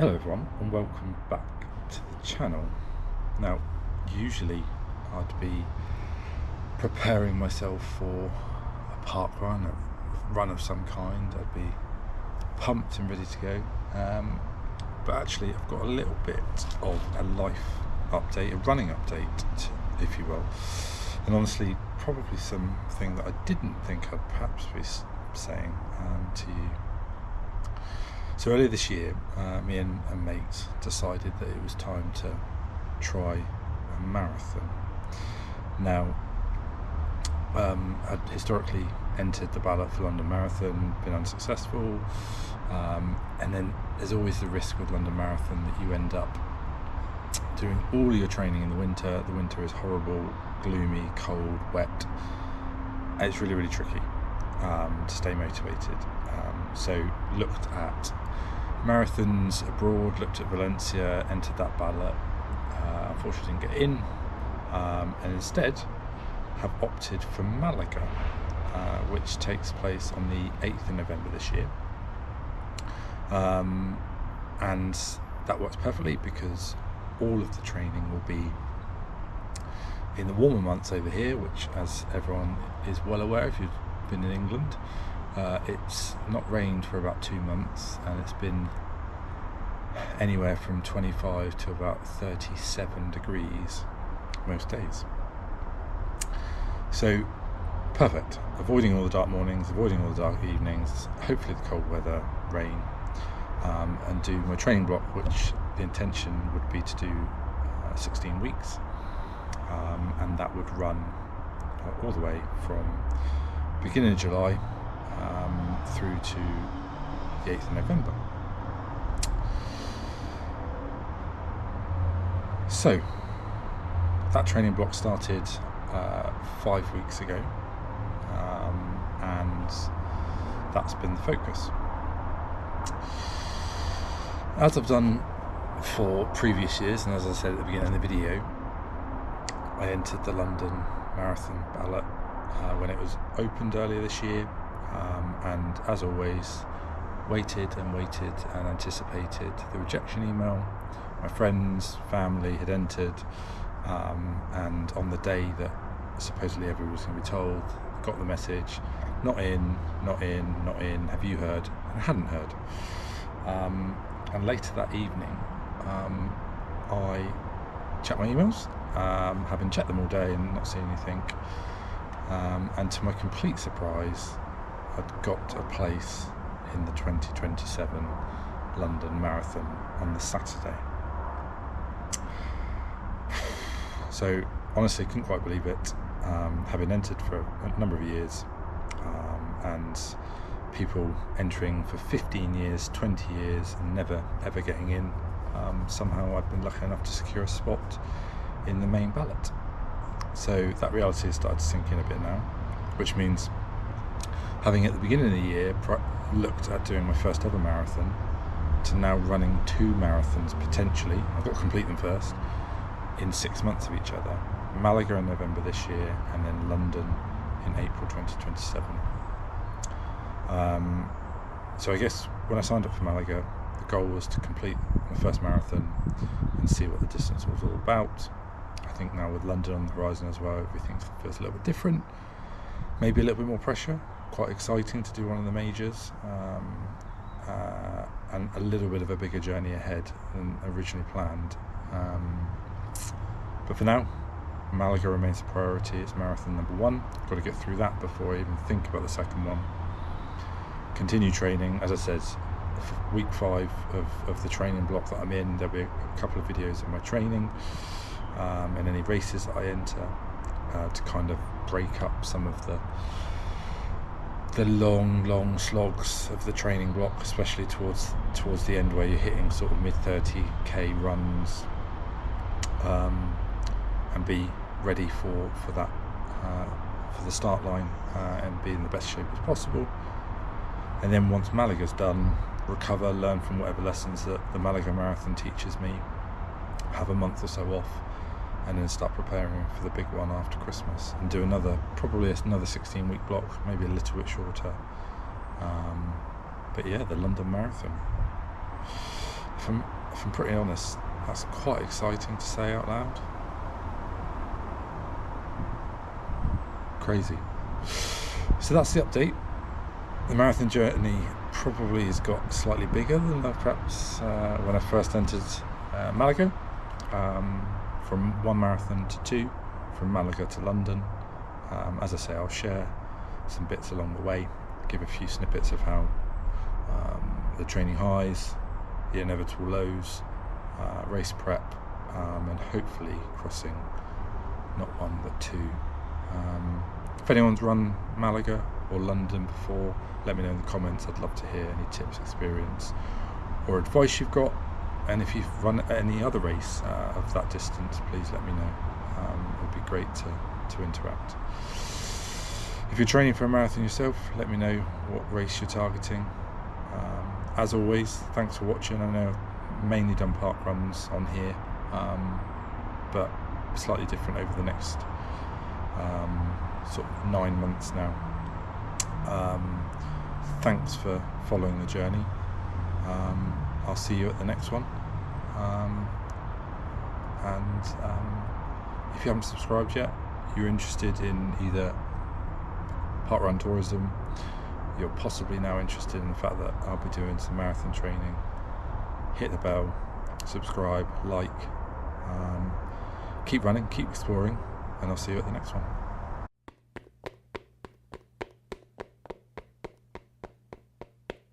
Hello everyone and welcome back to the channel. Now, usually I'd be preparing myself for a park run, a run of some kind. I'd be pumped and ready to go, but actually I've got a little bit of a life update, a running update if you will, and honestly probably something that I didn't think I'd perhaps be saying to you. So earlier this year, me and a mate decided that it was time to try a marathon. Now, I'd historically entered the ballot for London Marathon, been unsuccessful, and then there's always the risk with London Marathon that you end up doing all your training in the winter. The winter is horrible, gloomy, cold, wet. It's really, really tricky to stay motivated. So looked at marathons abroad, looked at Valencia, entered that ballot, unfortunately didn't get in, and instead have opted for Malaga, which takes place on the 8th of November this year, and that works perfectly because all of the training will be in the warmer months over here, which, as everyone is well aware if you've been in England, it's not rained for about 2 months, and it's been anywhere from 25 to about 37 degrees most days. So perfect, avoiding all the dark mornings, avoiding all the dark evenings, hopefully the cold weather, rain, and do my training block, which the intention would be to do 16 weeks, and that would run all the way from beginning of July through to the 8th of November. So that training block started 5 weeks ago, and that's been the focus. As I've done for previous years, and as I said at the beginning of the video, I entered the London Marathon ballot when it was opened earlier this year, and as always waited and anticipated the rejection email. My friends, family had entered, and on the day that supposedly everyone was going to be told, got the message, not in, have you heard? And I hadn't heard. And later that evening, I checked my emails, having checked them all day and not seen anything, and to my complete surprise, I'd got a place in the 2027 London Marathon on the Saturday. So honestly, couldn't quite believe it, having entered for a number of years, and people entering for 15 years, 20 years, and never ever getting in. Somehow I've been lucky enough to secure a spot in the main ballot. So that reality has started to sink in a bit now, which means having at the beginning of the year looked at doing my first ever marathon, to now running 2 marathons potentially. I've got to complete them first, in 6 months of each other. Malaga in November this year, and then London in April 2027. So I guess when I signed up for Malaga, the goal was to complete my first marathon and see what the distance was all about. I think now with London on the horizon as well, everything feels a little bit different, maybe a little bit more pressure. Quite exciting to do one of the majors, and a little bit of a bigger journey ahead than originally planned. But for now, Malaga remains a priority. It's marathon number 1. Got to get through that before I even think about the second one. Continue training. As I said, week 5 of the training block that I'm in, there'll be a couple of videos of my training, and any races that I enter, to kind of break up some of the long slogs of the training block, especially towards the end where you're hitting sort of mid 30k runs, and be ready for that, for the start line, and be in the best shape as possible. And then once Malaga's done, recover, learn from whatever lessons that the Malaga Marathon teaches me, have a month or so off, and then start preparing for the big one after Christmas, and do probably another 16-week block, maybe a little bit shorter. But yeah, the London Marathon. if I'm pretty honest, that's quite exciting to say out loud. Crazy. So that's the update. The marathon journey probably has got slightly bigger than perhaps when I first entered Malaga. From 1 marathon to 2, from Malaga to London. As I say, I'll share some bits along the way, give a few snippets of how the training highs, the inevitable lows, race prep, and hopefully crossing not 1 but 2. If anyone's run Malaga or London before, let me know in the comments. I'd love to hear any tips, experience or advice you've got, and if you've run any other race of that distance, please let me know. It would be great to interact. If you're training for a marathon yourself, let me know what race you're targeting. As always, thanks for watching. I know I've mainly done park runs on here, but slightly different over the next sort of 9 months now. Thanks for following the journey. I'll see you at the next one. If you haven't subscribed yet, you're interested in either parkrun tourism, you're possibly now interested in the fact that I'll be doing some marathon training, hit the bell, subscribe, like, keep running, keep exploring, and I'll see you at the next one.